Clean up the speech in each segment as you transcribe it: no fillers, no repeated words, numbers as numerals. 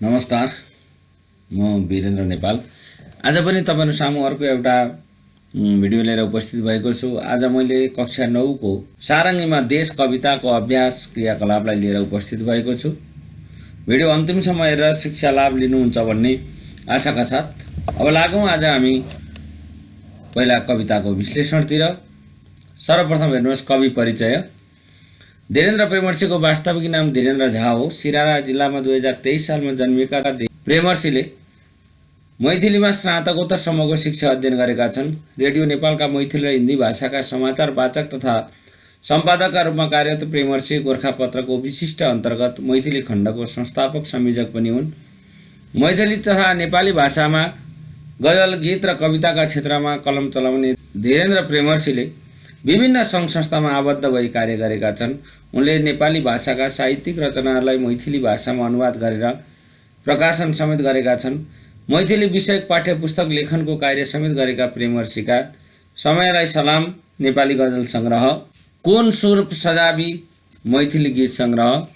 नमस्कार, म वीरेन्द्र नेपाल। आज पनि तपाईहरु सामु अर्को एउटा भिडियो लिएर उपस्थित भएको छु। आज मैले कक्षा 9 को सारङ्गीमा देश कविताको अभ्यास क्रियाकलापलाई लिएर उपस्थित भएको छु। भिडियो अन्तिमसम्म हेरेर शिक्षा लाभ लिनुहुन्छ भन्ने आशाका साथ अब लागौं आज हामी पहिला कविताको विश्लेषणतिर। सर्वप्रथम हेर्नुहोस् कवि परिचय। धीरेन्द्र प्रेमर्षीको वास्तविक नाम धीरेन्द्र झा हो। सिराहा जिल्लामा 2023 सालमा जन्मिएका प्रेमर्षीले मैथिलीमा स्नातकोत्तरसम्मको शिक्षा अध्ययन गरेका छन्। रेडियो नेपालका मैथिली र हिन्दी भाषाका समाचार वाचक तथा सम्पादकका रूपमा कार्यरत प्रेमर्षी गोरखापत्रको विशिष्ट अन्तर्गत मैथिली खण्डको संस्थापक संयोजक पनि हुन्। मैथिली तथा नेपाली भाषामा गजल, गीत र कविताका क्षेत्रमा कलम चलाउने धीरेन्द्र प्रेमर्षीले विभिन्न सङ्घ संस्थामा आबद्ध भई कार्य गरेका छन्। उनले नेपाली भाषाका साहित्यिक रचनाहरूलाई मैथिली भाषामा अनुवाद गरेर प्रकाशन समेत गरेका छन्। मैथिली विषयक पाठ्यपुस्तक लेखनको कार्य समेत गरेका प्रेमर्षीका समयलाई सलाम नेपाली गजल संग्रह, कोन सुर सजाबी मैथिली गीत संग्रह,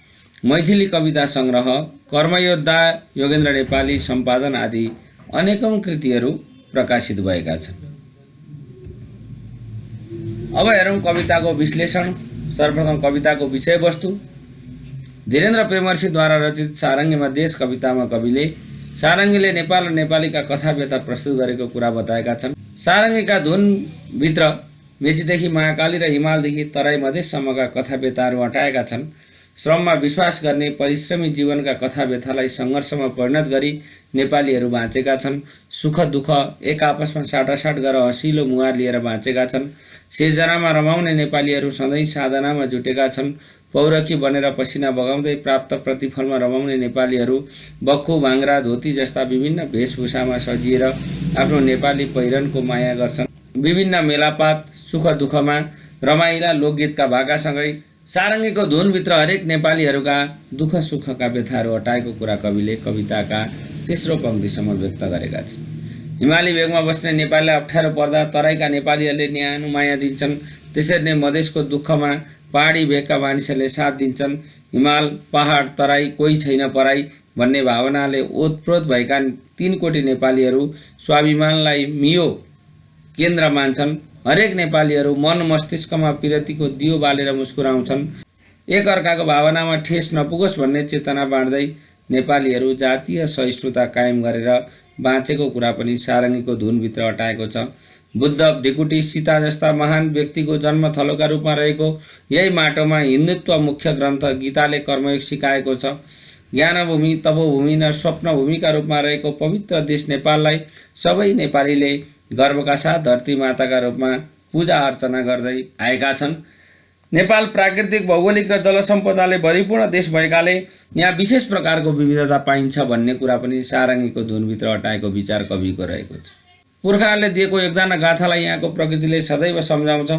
मैथिली कविता संग्रह, कर्मयोद्धा योगेन्द्र नेपाली सम्पादन आदि अनेकौं कृतिहरू प्रकाशित भएका छन्। अब हेरौं कविताको विश्लेषण। सर्वप्रथम कविताको विषयवस्तु। धीरेन्द्र प्रेमर्षीद्वारा रचित सारङ्गीमा देश कवितामा कविले सारङ्गीले नेपाल र नेपालीका कथा व्यथा प्रस्तुत गरेको कुरा बताएका छन्। सारङ्गीका धुनभित्र मेचीदेखि महाकाली र हिमालदेखि तराई मधेससम्मका कथा व्यथाहरू अटाएका छन्। श्रममा विश्वास गर्ने परिश्रमी जीवनका कथा व्यथालाई सङ्घर्षमा परिणत गरी नेपालीहरू बाँचेका छन्। सुख दुःख एक आपसमा साटासाट गरेर हँसिलो मुहार लिएर बाँचेका छन्। सिर्जनामा रमाउने नेपालीहरू सधैँ साधनामा जुटेका छन्। पौरखी बनेर पसिना बगाउँदै प्राप्त प्रतिफलमा रमाउने नेपालीहरू बक्खु, भाङ्रा, धोती जस्ता विभिन्न वेशभूषामा सजिएर आफ्नो नेपाली पहिरनको माया गर्छन्। विभिन्न मेलापात सुख दुःखमा रमाइला लोकगीतका भाकासँगै सारङ्गीको धुनभित्र हरेक नेपालीहरूका दुःख सुखका व्यथाहरू अटाएको कुरा कविले कविताका तेस्रो पङ्क्तिसम्म व्यक्त गरेका छन्। हिमाली भेगमा बस्ने नेपालीलाई अप्ठ्यारो पर्दा तराईका नेपालीहरूले न्यानो माया दिन्छन्। त्यसरी नै मधेसको दुःखमा पहाडी भेगका मानिसहरूले साथ दिन्छन्। हिमाल, पहाड, तराई कोही छैन पराई भन्ने भावनाले ओतप्रोत भएका 3 कोटी नेपालीहरू स्वाभिमानलाई मियो केन्द्र मान्छन्। हरेक नेपालीहरू मन मस्तिष्कमा पिरतीको दियो बालेर मुस्कुराउँछन्। एक अर्काको भावनामा ठेस नपुगोस् भन्ने चेतना बाँड्दै नेपालीहरू जातीय सहिष्णुता कायम गरेर बाँचेको कुरा पनि सारङ्गीको धुनभित्र अटाएको छ। बुद्ध, ढिकुटी, सीता जस्ता महान व्यक्तिको जन्मथलोका रूपमा रहेको यही माटोमा हिन्दुत्व मुख्य ग्रन्थ गीताले कर्मयोग सिकाएको छ। ज्ञानभूमि, तपोभूमि र स्वप्नभूमिका रूपमा रहेको पवित्र देश नेपाललाई सबै नेपालीले गर्वका साथ धरती माताका रूपमा पूजा अर्चना गर्दै आएका छन्। नेपाल प्राकृतिक, भौगोलिक र जलसम्पदाले भरिपूर्ण देश भएकाले यहाँ विशेष प्रकारको विविधता पाइन्छ भन्ने कुरा पनि सारङ्गीको धुनभित्र अटाएको विचार कविको रहेको छ। पुर्खाहरूले दिएको योगदान र गाथालाई यहाँको प्रकृतिले सदैव सम्झाउँछ।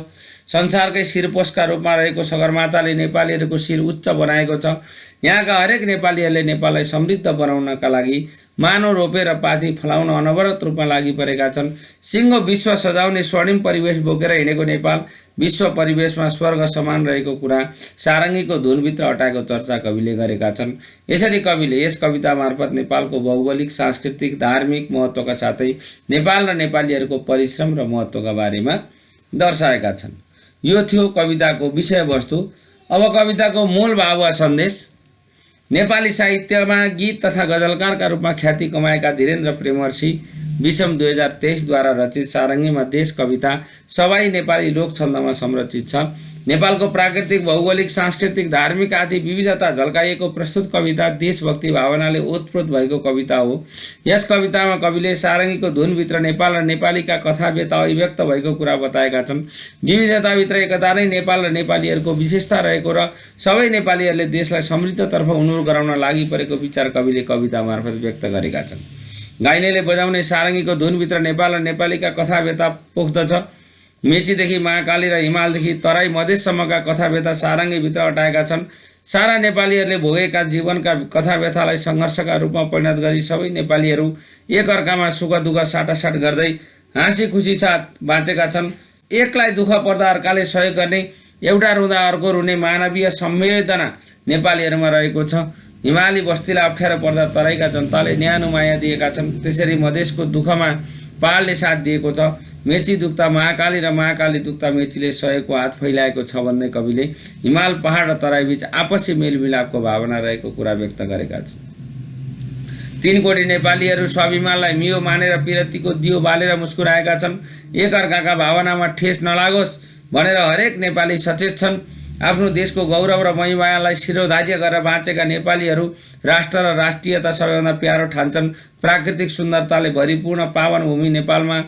संसारकै शिरपोषका रूपमा रहेको सगरमाताले नेपालीहरूको शिर उच्च बनाएको छ। यहाँका हरेक नेपालीहरूले नेपाललाई समृद्ध बनाउनका लागि मानव रोपेर पाथी फलाउन अनवरत रूपमा लागि परेका छन्। सिङ्गो विश्व सजाउने स्वर्णिम परिवेश बोकेर हिँडेको नेपाल विश्व परिवेशमा स्वर्ग समान रहेको कुरा सारङ्गीको धुनभित्र अटाएको चर्चा कविले गरेका छन्। यसरी कविले यस कविता मार्फत नेपालको भौगोलिक, सांस्कृतिक, धार्मिक महत्त्वका साथै नेपाल र नेपालीहरूको परिश्रम र महत्त्वका बारेमा दर्शाएका छन्। यो थियो कविताको विषयवस्तु। अब कविताको मूल भाव वा सन्देश। नेपाली साहित्यमा गीत तथा गजलकारका रूपमा ख्याति कमाएका धीरेन्द्र प्रेमर्षी विषम 2023 द्वारा रचित सारङ्गीमा देश कविता सबै नेपाली लोक छन्दमा संरचित छ। नेपालको प्राकृतिक, भौगोलिक, सांस्कृतिक, धार्मिक आदि विविधता झल्काइएको प्रस्तुत कविता देशभक्ति भावनाले ओतप्रोत भएको कविता हो। यस कवितामा कविले सारङ्गीको धुनभित्र नेपाल र नेपालीका कथा व्यथा अभिव्यक्त भएको कुरा बताएका छन्। विविधताभित्र एकता नै नेपाल र नेपालीहरूको विशेषता रहेको र सबै नेपालीहरूले देशलाई समृद्धतर्फ उन्मुख गराउन लागि परेको विचार कविले कविता मार्फत व्यक्त गरेका छन्। गाइनेले बजाउने सारङ्गीको धुनभित्र नेपाल र नेपालीका कथा व्यथा पोख्दछ। मेचीदेखि महाकाली र हिमालदेखि तराई मधेससम्मका कथा व्यथा सारङ्गीभित्र अटाएका छन्। सारा नेपालीहरूले भोगेका जीवनका कथा व्यथालाई सङ्घर्षका रूपमा परिणत गरी सबै नेपालीहरू एक अर्कामा सुख दुःख साटासाट गर्दै हाँसी खुसी साथ बाँचेका छन्। एकलाई दुःख पर्दा अर्काले सहयोग गर्ने, एउटा रुँदा अर्को रुने मानवीय संवेदना नेपालीहरूमा रहेको छ। हिमाली बस्तीलाई अप्ठ्यारो पर्दा तराईका जनताले न्यानो माया दिएका छन्। त्यसरी मधेसको दुःखमा पहाडले साथ दिएको छ। मेची दुख्दा महाकाली र महाकाली दुख्दा मेचीले सहयोगको हात फैलाएको छ भन्दै कविले हिमाल पहाड र तराईबीच आपसी मेलमिलापको भावना रहेको कुरा व्यक्त गरेका छन्। 3 कोटी नेपालीहरू स्वाभिमानलाई मियो मानेर पिरतीको दियो बालेर मुस्कुराएका छन्। एकअर्काका भावनामा ठेस नलागोस् भनेर हरेक नेपाली सचेत छन्। आफ्नो देशको गौरव र महिमालाई शिरोधार्य गरेर बाँचेका नेपालीहरू राष्ट्र र राष्ट्रियता सबैभन्दा प्यारो ठान्छन्। प्राकृतिक सुन्दरताले भरिपूर्ण पावन भूमि नेपालमा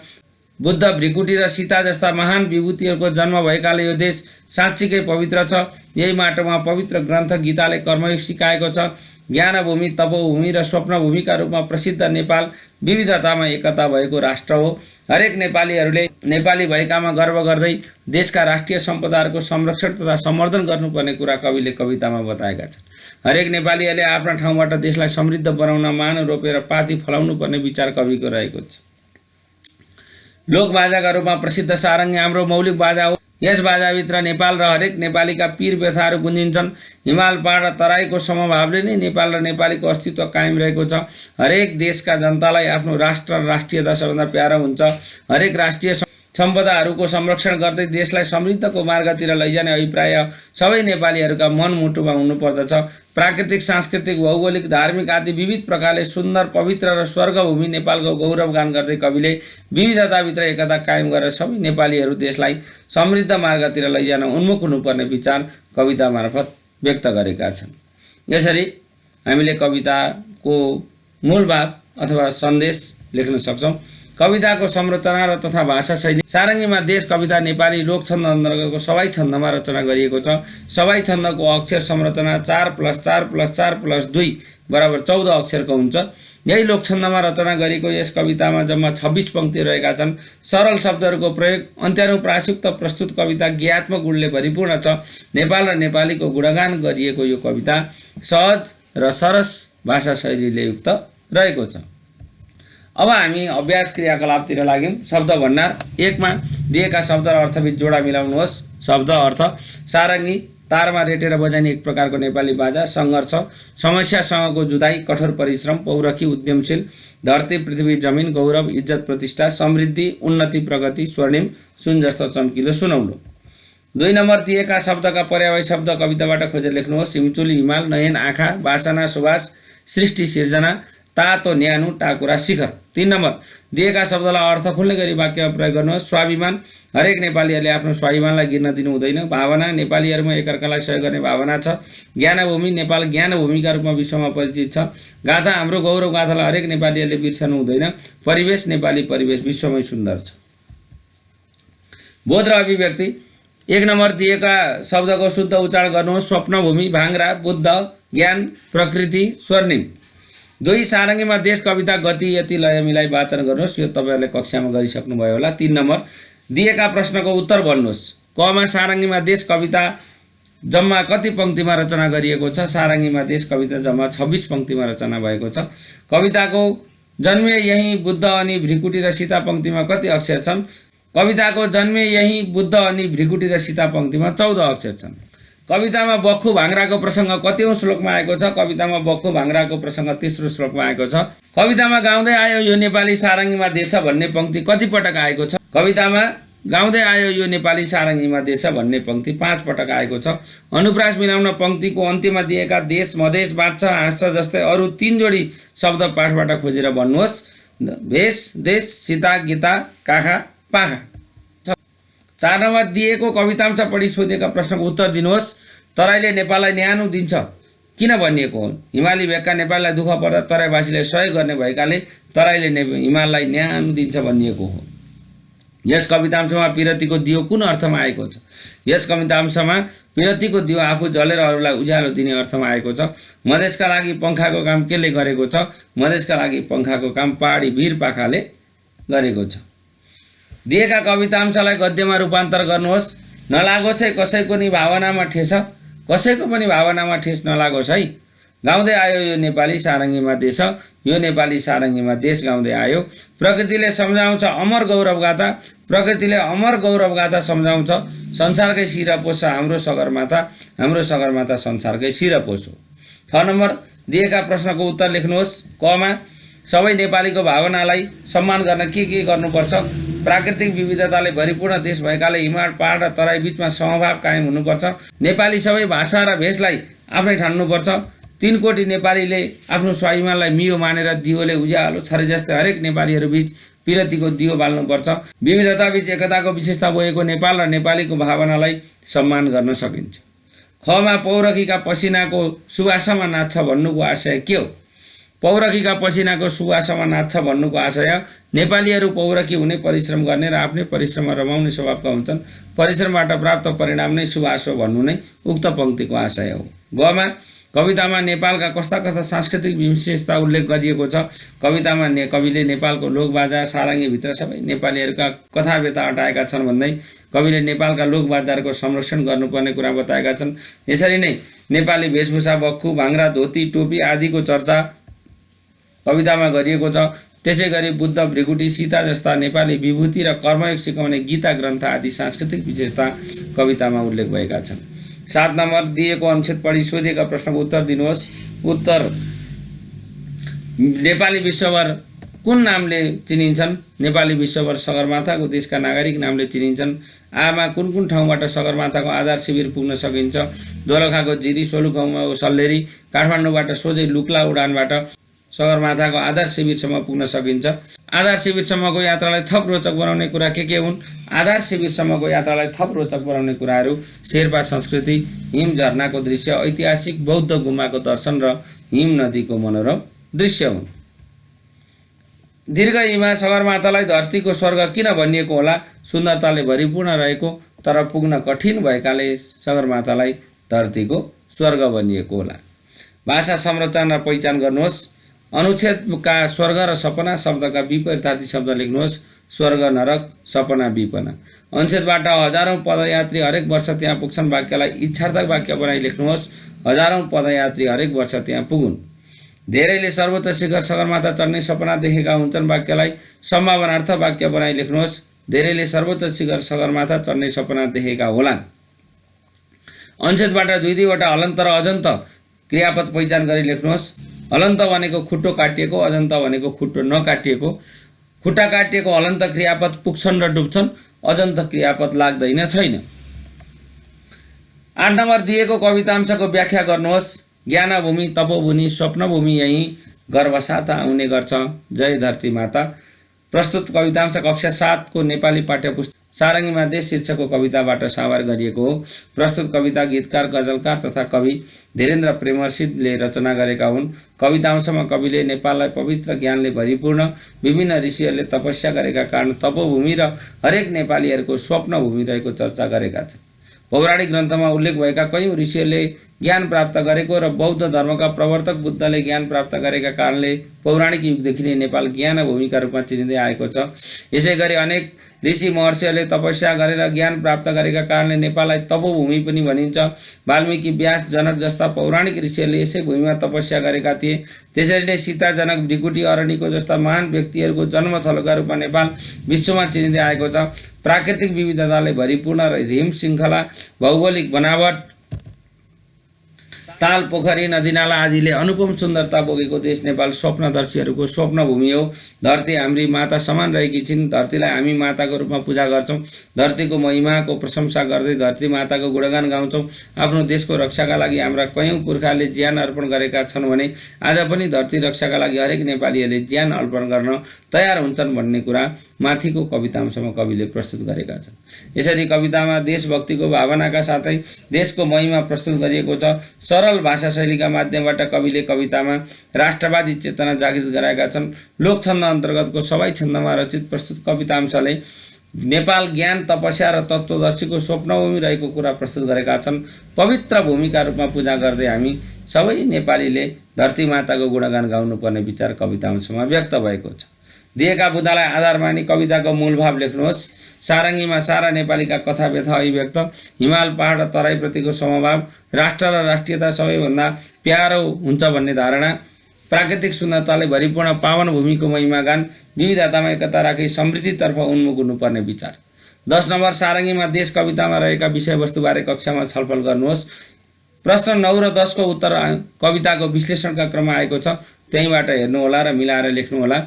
बुद्ध, भृकुटी र सीता जस्ता महान विभूतिहरूको जन्म भएकाले यो देश साँच्चीकै पवित्र छ। यही माटोमा पवित्र ग्रन्थ गीताले कर्मयोग सिकाएको छ। ज्ञानभूमि, तपोभूमि र स्वप्नभूमिका रूपमा प्रसिद्ध नेपाल विविधतामा एकता भएको राष्ट्र हो। हरेक नेपालीहरूले नेपाली भएकामा गर्व गर्दै देशका राष्ट्रिय सम्पदाहरूको संरक्षण तथा सम्वर्धन गर्नुपर्ने कुरा कविले कवितामा बताएका छन्। हरेक नेपालीहरूले आफ्ना ठाउँबाट देशलाई समृद्ध बनाउन मान रोपेर पाती फलाउनु पर्ने विचार कविको रहेको छ। लोकबाजाका रूपमा प्रसिद्ध सारङ्गी हाम्रो मौलिक बाजा हो। यस बाजाभित्र नेपाल र हरेक नेपालीका पीर व्यथाहरू गुन्जिन्छन्। हिमाल पहाड र तराईको समभावले नै नेपाल र नेपालीको अस्तित्व कायम रहेको छ। हरेक देशका जनतालाई आफ्नो राष्ट्र र राष्ट्रियता सबभन्दा प्यारो हुन्छ। हरेक राष्ट्रिय सम्पदाहरूको संरक्षण गर्दै देशलाई समृद्धको मार्गतिर लैजाने अभिप्राय सबै नेपालीहरूका मनमुटुमा हुनुपर्दछ। प्राकृतिक, सांस्कृतिक, भौगोलिक, धार्मिक आदि विविध प्रकारले सुन्दर, पवित्र र स्वर्गभूमि नेपालको गौरवगान गर्दै कविले विविधताभित्र एकता कायम गरेर सबै नेपालीहरू देशलाई समृद्ध मार्गतिर लैजान उन्मुख हुनुपर्ने विचार कविता मार्फत व्यक्त गरेका छन्। यसरी हामीले कविताको मूल भाव अथवा सन्देश लेख्न सक्छौँ। कविताको संरचना र तथा भाषा शैली। सारङ्गीमा देश कविता नेपाली लोकछन्द अन्तर्गतको सबै छन्दमा रचना गरिएको छ। सबै छन्दको अक्षर संरचना 4+4+4+2 बराबर 14 अक्षरको हुन्छ। यही लोकछन्दमा रचना गरिएको यस कवितामा जम्मा 26 पङ्क्ति रहेका छन्। सरल शब्दहरूको प्रयोग, अन्त्यानुप्रासयुक्त प्रस्तुत कविता ज्ञात्मक गुणले भरिपूर्ण छ। नेपाल र नेपालीको गुणगान गरिएको यो कविता सहज र सरस भाषा शैलीले युक्त रहेको छ। अब हामी अभ्यास क्रियाकलापतिर लाग्यौँ। शब्द भण्डार 1 मा दिएका शब्द र अर्थबीच जोडा मिलाउनुहोस्। शब्द अर्थ: सारङ्गी तारमा रेटेर बजाइने एक प्रकारको नेपाली बाजा। सङ्घर्ष समस्यासँगको जुधाइ, कठोर परिश्रम, पौरखी, उद्यमशील। धरती, पृथ्वी, जमिन, गौरव, इज्जत, प्रतिष्ठा, समृद्धि, उन्नति, प्रगति। स्वर्णिम सुन जस्तो चम्किलो, सुनौलो। 2 नम्बर दिएका शब्दका पर्यायवाची शब्द कविताबाट खोजेर लेख्नुहोस्। हिमचुली हिमाल, नयन आँखा, वासना सुवास, सृष्टि सिर्जना, तातो न्यानो, टाकुरा शिखर। 3 नम्बर दिएका शब्दलाई अर्थ खुल्ने गरी वाक्यमा प्रयोग गर्नुहोस्। स्वाभिमान हरेक नेपालीहरूले आफ्नो स्वाभिमानलाई गिर्न दिनु हुँदैन। भावना नेपालीहरूमा एकअर्कालाई सहयोग गर्ने भावना छ। ज्ञानभूमि नेपाल ज्ञानभूमिका रूपमा विश्वमा परिचित छ। गाथा हाम्रो गौरव गाथालाई हरेक नेपालीहरूले बिर्सनु हुँदैन। परिवेश नेपाली परिवेश विश्वमै सुन्दर छ। बोध र अभिव्यक्ति 1 नम्बर दिएका शब्दको शुद्ध उच्चारण गर्नुहोस्। स्वप्नभूमि, भाङ्रा, बुद्ध, ज्ञान, प्रकृति, स्वर्णिम। 2 सारङ्गीमा देश कविता गति यति लय मिलाई वाचन गर्नुहोस्। यो तपाईँहरूले कक्षामा गरिसक्नुभयो होला। 3 नम्बर दिएका प्रश्नको उत्तर भन्नुहोस्। कमा सारङ्गीमा देश कविता जम्मा कति पङ्क्तिमा रचना गरिएको छ? सारङ्गीमा देश कविता जम्मा 26 पङ्क्तिमा रचना भएको छ। कविताको जन्मे यही बुद्ध अनि भृकुटी र सीता पङ्क्तिमा कति अक्षर छन्? कविताको जन्मे यही बुद्ध अनि भृकुटी र सीता पङ्क्तिमा 14 अक्षर छन्। कवितामा बख्खु भाङ्राको प्रसङ्ग कतिौं श्लोकमा आएको छ? कवितामा बख्खु भाङ्राको प्रसङ्ग 3रो श्लोकमा आएको छ। कवितामा गाउँदै आयो यो नेपाली सारङ्गीमा देश भन्ने पङ्क्ति कति पटक आएको छ? कवितामा गाउँदै आयो यो नेपाली सारङ्गीमा देश भन्ने पङ्क्ति 5 पटक आएको छ। अनुप्रास मिलाउन पङ्क्तिको अन्त्यमा दिएका देश, मधेस, बाँच्छ, हाँस्छ जस्तै अरू 3 जोडी शब्द पाठबाट खोजेर भन्नुहोस्। भेष, देश, सीता, गीता, काखा, पाखा। 4 नम्बर दिएको कवितांश पढी सोधेका प्रश्नको उत्तर दिनुहोस्। तराईले नेपाललाई न्यानो दिन्छ किन भनिएको हो? हिमाली भेगका नेपाललाई दुःख पर्दा तराईवासीलाई सहयोग गर्ने भएकाले तराईले हिमाललाई न्यानो दिन्छ भनिएको हो। यस कवितांशमा पिरतीको दियो कुन अर्थमा आएको छ? यस कवितांशमा पिरतीको दियो आफू जलेर अरूलाई उज्यालो दिने अर्थमा आएको छ। मधेसका लागि पङ्खाको काम केले गरेको छ? मधेसका लागि पङ्खाको काम पहाडी वीर पाखाले गरेको छ। दिएका कवितांशलाई गद्यमा रूपान्तर गर्नुहोस्। नलागोस् है कसैको नि भावनामा ठेस, कसैको पनि भावनामा ठेस नलागोस् है। गाउँदै आयो यो नेपाली सारङ्गीमा देश, यो नेपाली सारङ्गीमा देश गाउँदै आयो। प्रकृतिले सम्झाउँछ अमर गौरव गाथा, प्रकृतिले अमर गौरव गाथा सम्झाउँछ। संसारकै शिर पोष हाम्रो सगरमाथा, हाम्रो सगरमाथा संसारकै शिर पोष हो। 6 नम्बर दिएका प्रश्नको उत्तर लेख्नुहोस्। कमा सबै नेपालीको भावनालाई सम्मान गर्न के गर्नुपर्छ? प्राकृतिक विविधताले भरिपूर्ण देश भएकाले हिमाल पहाड र तराई बीचमा समभाव कायम हुनुपर्छ। नेपाली सबै भाषा र भेषलाई आफ्नै ठान्नुपर्छ। 3 कोटी नेपालीले आफ्नो स्वाभिमानलाई मियो मानेर दियोले उज्यालो छरे जस्तै हरेक नेपालीहरू बीच पिरतीको दियो बाल्नुपर्छ। विविधता बीच एकताको विशेषता बोकेको नेपाल र नेपालीको भावनालाई सम्मान गर्न सकिन्छ। खमा पौरखीका पसिनाको सुवासमा नाच्छ भन्नुको आशय के हो? पौरखीका पसिनाको सुवासमा नाच्छ भन्नुको आशय नेपालीहरू पौरखी हुने, परिश्रम गर्ने र आफ्नै परिश्रममा रमाउने स्वभावका हुन्छन्। परिश्रमबाट प्राप्त परिणाम नै सुवास हो भन्नु नै उक्त पङ्क्तिको आशय हो। गमा कवितामा नेपालका कस्ता सांस्कृतिक विशेषता उल्लेख गरिएको छ? कवितामा कविले नेपालको लोकबाजा सारङ्गीभित्र सबै नेपालीहरूका कथा व्यथा अटाएका छन् भन्दै कविले नेपालका लोकबाजाहरूको संरक्षण गर्नुपर्ने कुरा बताएका छन्। यसरी नै नेपाली वेशभूषा, बक्खु, भाङ्रा, धोती, टोपी आदिको चर्चा कवितामा गरिएको छ। त्यसै गरी बुद्ध, भृगुटी, सीता जस्ता नेपाली विभूति र कर्मयोग सिकाउने गीता ग्रन्थ आदि सांस्कृतिक विशेषता कवितामा उल्लेख भएका छन्। 7 नम्बर दिएको अनुच्छेद पढी सोधिएका प्रश्नको उत्तर दिनुहोस्। उत्तर नेपाली विश्वभर कुन नामले चिनिन्छन्? नेपाली विश्वभर सगरमाथाको देशका नागरिक नामले चिनिन्छन्। आमा कुन ठाउँबाट सगरमाथाको आधार शिविर पुग्न सकिन्छ? दोलखाको जिरी, सोलुखुम्बुको सल्लेरी, काठमाडौँबाट सोझै लुक्ला उडानबाट सगरमाथाको आधार शिविरसम्म पुग्न सकिन्छ। आधार शिविरसम्मको यात्रालाई थप रोचक बनाउने कुरा के हुन्? आधार शिविरसम्मको यात्रालाई थप रोचक बनाउने कुराहरू शेर्पा संस्कृति, हिम झरनाको दृश्य, ऐतिहासिक बौद्ध गुम्बाको दर्शन र हिम नदीको मनोरम दृश्य हुन्। दीर्घ हिमा सगरमाथालाई धरतीको स्वर्ग किन भनिएको होला? सुन्दरताले भरिपूर्ण रहेको तर पुग्न कठिन भएकाले सगरमाथालाई धरतीको स्वर्ग भनिएको होला। भाषा संरचना र पहिचान गर्नुहोस्। अनुच्छेदका स्वर्ग र सपना शब्दका विपरीतार्थी शब्द लेख्नुहोस्। स्वर्ग, नरक, सपना, विपना। अनुच्छेदबाट हजारौं पदयात्री हरेक वर्ष त्यहाँ पुग्छन् वाक्यलाई इच्छार्थक वाक्य बनाई लेख्नुहोस्। हजारौं पदयात्री हरेक वर्ष त्यहाँ पुगुन्। धेरैले सर्वोच्च शिखर सगरमाथा चढ्ने सपना देखेका हुन्छन् वाक्यलाई सम्भावनार्थ वाक्य बनाई लेख्नुहोस्। धेरैले सर्वोच्च शिखर सगरमाथा चढ्ने सपना देखेका होलान्। अनुच्छेदबाट 2-2वटा हलन्त र अजन्त क्रियापद पहिचान गरी लेख्नुहोस्। हलन्त भनेको खुट्टो काटिएको, अजन्त भनेको खुट्टो नकाटिएको। खुट्टा काटिएको हलन्त क्रियापद पुग्छन् र डुब्छन्, अजन्त क्रियापद लाग्दैन छैन। 8 नम्बर दिएको कवितांशको व्याख्या गर्नुहोस्। ज्ञानभूमि, तपोभूमि, स्वप्नभूमि यही गर्भसाथ आउने गर्छ, जय धरती माता। प्रस्तुत कवितांश कक्षा 7 को नेपाली पाठ्यपुस्तक सारङ्गीमा देश शीर्षकको कविताबाट सावार गरिएको हो। प्रस्तुत कविता गीतकार, गजलकार तथा कवि धीरेन्द्र प्रेमर्सिले रचना गरेका हुन्। कवितांशमा कविले नेपाललाई पवित्र ज्ञानले भरिपूर्ण विभिन्न ऋषिहरूले तपस्या गरेका कारण तपोभूमि र हरेक नेपालीहरूको स्वप्नभूमि रहेको चर्चा गरेका छन्। पौराणिक ग्रन्थमा उल्लेख भएका कयौं ऋषिहरूले ज्ञान प्राप्त गरेको र बौद्ध धर्मका प्रवर्तक बुद्धले ज्ञान प्राप्त गरेका कारणले पौराणिक युगदेखि नै नेपाल ज्ञानभूमिका रूपमा चिनिँदै आएको छ। यसैगरी अनेक ऋषि महर्षिहरूले तपस्या गरेर ज्ञान प्राप्त गरेका कारणले नेपाललाई तपोभूमि पनि भनिन्छ। वाल्मीकि, व्यास, जनक जस्ता पौराणिक ऋषिहरूले यसै भूमिमा तपस्या गरेका थिए। त्यसरी नै सीता, जनक, भृगुटी, अरण्यको जस्ता महान व्यक्तिहरूको जन्मथलोका रूपमा नेपाल विश्वमा चिनिँदै आएको छ। प्राकृतिक विविधताले भरिपूर्ण र हिम श्रृङ्खला, भौगोलिक बनावट, ताल, पोखरी, नदीनाला आदिले अनुपम सुन्दरता बोकेको देश नेपाल स्वप्नदर्शीहरूको स्वप्नभूमि हो। धरती हाम्री माता समान रहेकी छिन्। धरतीलाई हामी माताको रूपमा पूजा गर्छौँ। धरतीको महिमाको प्रशंसा गर्दै धरती माताको गुणगान गाउँछौँ। आफ्नो देशको रक्षाका लागि हाम्रा कयौं पुर्खाले ज्यान अर्पण गरेका छन् भने आज पनि धरती रक्षाका लागि हरेक नेपालीहरूले ज्यान अर्पण गर्न तयार हुन्छन् भन्ने कुरा माथिको कवितांशमा कविले प्रस्तुत गरेका छन्। यसरी कवितामा देशभक्तिको भावनाका साथै देशको महिमा प्रस्तुत गरिएको छ। सरल भाषा शैलीका माध्यमबाट कविले कवितामा राष्ट्रवादी चेतना जागृत गराएका छन्। लोकछन्द अन्तर्गतको सबै छन्दमा रचित प्रस्तुत कवितांशले नेपाल ज्ञान, तपस्या र तत्त्वदर्शीको स्वप्नभूमि रहेको कुरा प्रस्तुत गरेका छन्। पवित्र भूमिका रूपमा पूजा गर्दै हामी सबै नेपालीले धरती माताको गुणगान गाउनुपर्ने विचार कवितांशमा व्यक्त भएको छ। दिएका बुदालाई आधार मानी कविताको मूल भाव लेख्नुहोस्। सारङ्गीमा सारा नेपालीका कथा व्यथा अभिव्यक्त, हिमाल पहाड र तराईप्रतिको समभाव, राष्ट्र र राष्ट्रियता सबैभन्दा प्यारो हुन्छ भन्ने धारणा, प्राकृतिक सुन्दरताले भरिपूर्ण पावन भूमिको महिमागान, विविधतामा एकता राखी समृद्धितर्फ उन्मुख हुनुपर्ने विचार। 10 नम्बर सारङ्गीमा देश कवितामा रहेका विषयवस्तुबारे कक्षामा छलफल गर्नुहोस्। प्रश्न 9 र 10 को उत्तर कविताको विश्लेषणका क्रममा आएको छ, त्यहीँबाट हेर्नु होला र मिलाएर लेख्नु होला।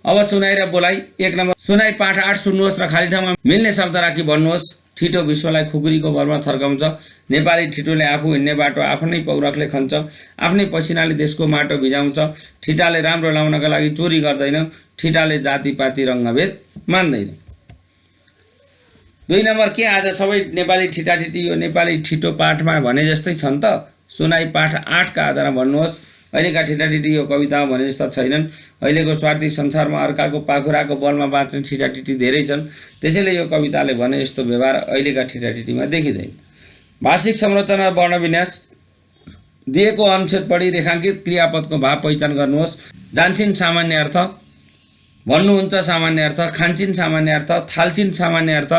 अब सुनाइ र बोलाइ। 1 नम्बर सुनाइ पाठ 8 सुन्नुहोस् र खाली ठाउँमा मिल्ने शब्द राखी भन्नुहोस्। ठिटो विश्वलाई खुकुरीको भरमा थर्काउँछ। नेपाली ठिटोले आफू हिँड्ने बाटो आफ्नै पौरखले खन्छ। आफ्नै पसिनाले देशको माटो भिजाउँछ। ठिटाले राम्रो लाउनका लागि चोरी गर्दैन। ठिटाले जातिपाती रङ्गभेद मान्दैन। 2 नम्बर के आज सबै नेपाली ठिटाठिटी यो नेपाली ठिटो पाठमा भने जस्तै छन् त? सुनाइ पाठ 8 का आधारमा भन्नुहोस्। अहिलेका ठिटाठिटी यो कवितामा भने जस्ता छैनन्। अहिलेको स्वार्थी संसारमा अर्काको पाखुराको बलमा बाँच्ने ठिटाठिटी धेरै छन्। त्यसैले यो कविताले भने जस्तो व्यवहार अहिलेका ठिटाठिटीमा देखिँदैन। भाषिक संरचना वर्णविन्यास। दिएको अनुच्छेद पढी रेखाङ्कित क्रियापदको भाव पहिचान गर्नुहोस्। जान्छिन् सामान्य अर्थ, भन्नुहुन्छ सामान्य अर्थ, खान्छिन् सामान्य अर्थ, थाल्छिन् सामान्य अर्थ,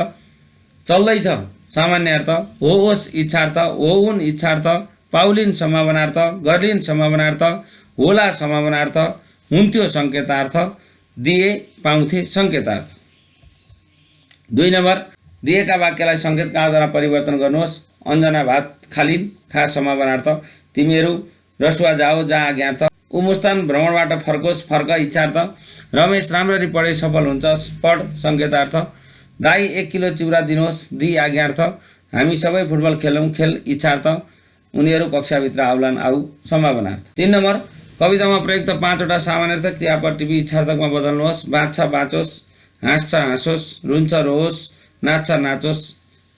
चल्दैछ सामान्य अर्थ, होस् इच्छार्थ, हो हुन् इच्छार्थ, पाउलिन् सम्भावनार्थ, गर्लिन् सम्भावनार्थ, होला सम्भावनार्थ, हुन्थ्यो सङ्केतार्थ, दिए पाउँथे सङ्केतार्थ। 2 नम्बर दिएका वाक्यलाई सङ्केतका आधारमा परिवर्तन गर्नुहोस्। अञ्जना भात खालिन्, खा सम्भावनार्थ, तिमीहरू रसुवा जाओ जा आज्ञार्थ, उमुस्तान भ्रमणबाट फर्कोस् फर्क इच्छार्थ, रमेश राम्ररी पढे सफल हुन्छ पढ सङ्केतार्थ, दाई 1 किलो चिउरा दिनुहोस् दि आज्ञार्थ, हामी सबै फुटबल खेलौँ खेल इच्छार्थ, उनीहरू कक्षाभित्र आउलान् आऊ सम्भावनार्थ। 3 नम्बर कवितामा प्रयुक्त 5 वटा सामान्यार्थ क्रियापद टिपी इच्छार्थकमा बदल्नुहोस्। बाँच्छ बाँचोस्, हाँस्छ हाँसोस्, रुन्छ रोओस्, नाच्छ नाचोस्,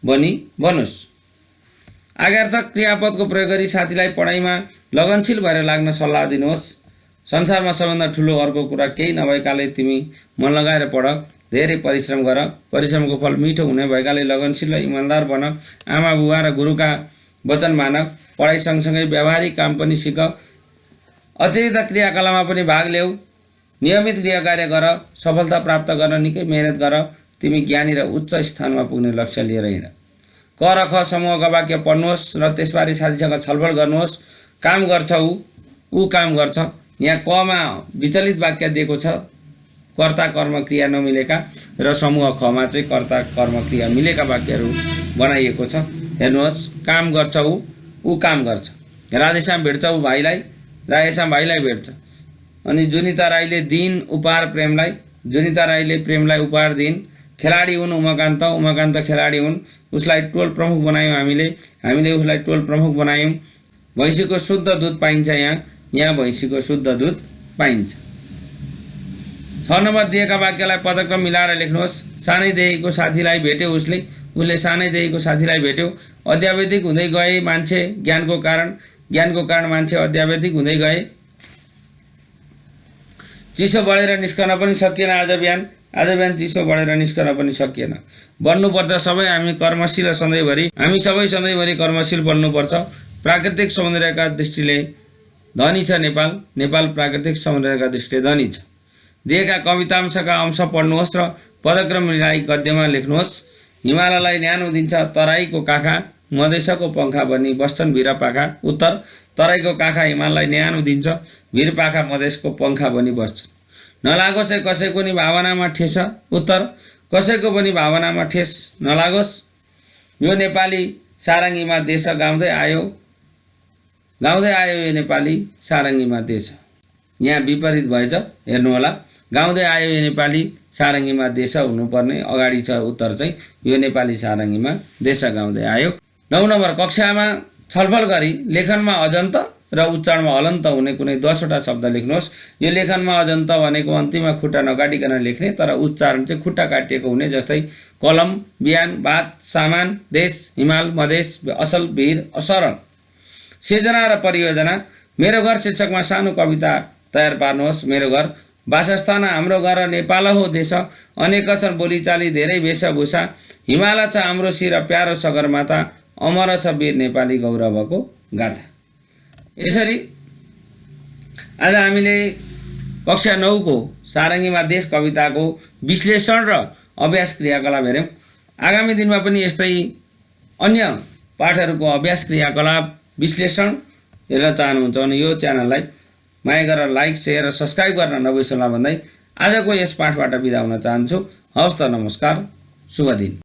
बनी बनोस्। आज्ञार्थक क्रियापदको प्रयोग गरी साथीलाई पढाइमा लगनशील भएर लाग्न सल्लाह दिनुहोस्। संसारमा सबभन्दा ठुलो अर्को कुरा केही नभएकाले तिमी मन लगाएर पढ, धेरै परिश्रम गर, परिश्रमको फल मिठो हुने भएकाले लगनशील र इमान्दार बन, आमा बुवा र गुरुका वचन मान, पढाइ सँगसँगै व्यावहारिक काम पनि सिक, अतिरिक्त क्रियाकलापमा पनि भाग लेऊ, नियमित गृहकार्य गर, सफलता प्राप्त गर्न निकै मेहनत गर, तिमी ज्ञानी र उच्च स्थानमा पुग्ने लक्ष्य लिएर हिँड। क र ख समूहका वाक्य पढ्नुहोस् र त्यसबारे साथीसँग छलफल गर्नुहोस्। काम गर्छ ऊ काम गर्छ। यहाँ कमा विचलित वाक्य दिएको छ, कर्ता कर्म क्रिया नमिलेका, र समूह खमा चाहिँ कर्ता कर्म क्रिया मिलेका वाक्यहरू बनाइएको छ। हेर्नुहोस्, काम गर्छ ऊ काम गर्छ, राधेश्याम भेट्छ ऊ भाइलाई, राधेश्याम भाइलाई भेट्छ। अनि जुनिता राईले दिन उपहार प्रेमलाई, जुनिता राईले प्रेमलाई उपहार दिइन्। खेलाडी हुन् उमाकान्त, उमाकान्त खेलाडी हुन्, उसलाई टोल प्रमुख बनायौँ हामीले उसलाई टोल प्रमुख बनायौँ। भैँसीको शुद्ध दुध पाइन्छ यहाँ भैँसीको शुद्ध दुध पाइन्छ। 6 नम्बर दिएका वाक्यलाई पदक्रम मिलाएर लेख्नुहोस्। सानैदेखिको साथीलाई भेट्यो उसले सानैदेखिको साथीलाई भेट्यो। अध्यावधिक हुँदै गए मान्छे ज्ञानको कारण मान्छे अध्यावधिक हुँदै गए। चिसो बढेर निस्कन पनि सकिएन आज बिहान चिसो बढेर निस्कन पनि सकिएन। बन्नुपर्छ सबै हामी कर्मशील सधैँभरि, हामी सबै सधैँभरि कर्मशील बन्नुपर्छ। प्राकृतिक सौन्दर्यका दृष्टिले धनी छ नेपाल प्राकृतिक सौन्दर्यका दृष्टिले धनी छ। दिएका कवितांशका अंश पढ्नुहोस् र पदक्रम मिलाई गद्यमा लेख्नुहोस्। हिमालयलाई न्यानो दिन्छ तराईको काखा, मधेसको पङ्खा बनी बस्छन् भिर पाखा। उत्तर, तराईको काखा हिमालयलाई न्यानो दिन्छ, भिर पाखा मधेसको पङ्खा बनी बस्छन्। नलागोस् कसैको नि भावनामा ठेस। उत्तर, कसैको पनि भावनामा ठेस नलागोस्। यो नेपाली सारङ्गीमा देश गाउँदै आयो यो नेपाली सारङ्गीमा देश। यहाँ विपरीत भएछ, हेर्नु होला। गाउँदै आयो यो नेपाली सारङ्गीमा देश हुनुपर्ने, अगाडि छ उत्तर चाहिँ यो नेपाली सारङ्गीमा देश गाउँदै आयो। 9 नम्बर कक्षामा छलफल गरी लेखनमा अजन्त र उच्चारणमा हलन्त हुने कुनै 10 वटा शब्द लेख्नुहोस्। यो लेखनमा अजन्त भनेको अन्तिममा खुट्टा नकाटिकन लेख्ने, तर उच्चारण चाहिँ खुट्टा काटिएको हुने, जस्तै कलम, बिहान, बात, सामान, देश, हिमाल, मधेस, असल, भिर, असरण। सिर्जना र परियोजना। मेरो घर शीर्षकमा सानो कविता तयार पार्नुहोस्। मेरो घर, वासस्थान हाम्रो घर नेपाल हो देश, अनेक छन् बोलीचाली धेरै वेशभूषा, हिमालय छ हाम्रो शिर प्यारो सगरमाथा, अमर छ वीर नेपाली गौरवको गाथा। यसरी आज हामीले कक्षा 9 को सारङ्गीमा देश कविताको विश्लेषण र अभ्यास क्रियाकलाप हेऱ्यौँ। आगामी दिनमा पनि यस्तै अन्य पाठहरूको अभ्यास क्रियाकलाप विश्लेषण हेर्न चाहनुहुन्छ भने यो च्यानललाई माया गरेर लाइक, सेयर र सब्स्क्राइब गर्न नबिर्सनुहोला भन्दै आजको यस पाठबाट बिदा हुन चाहन्छु। हवस् त, नमस्कार, शुभ दिन।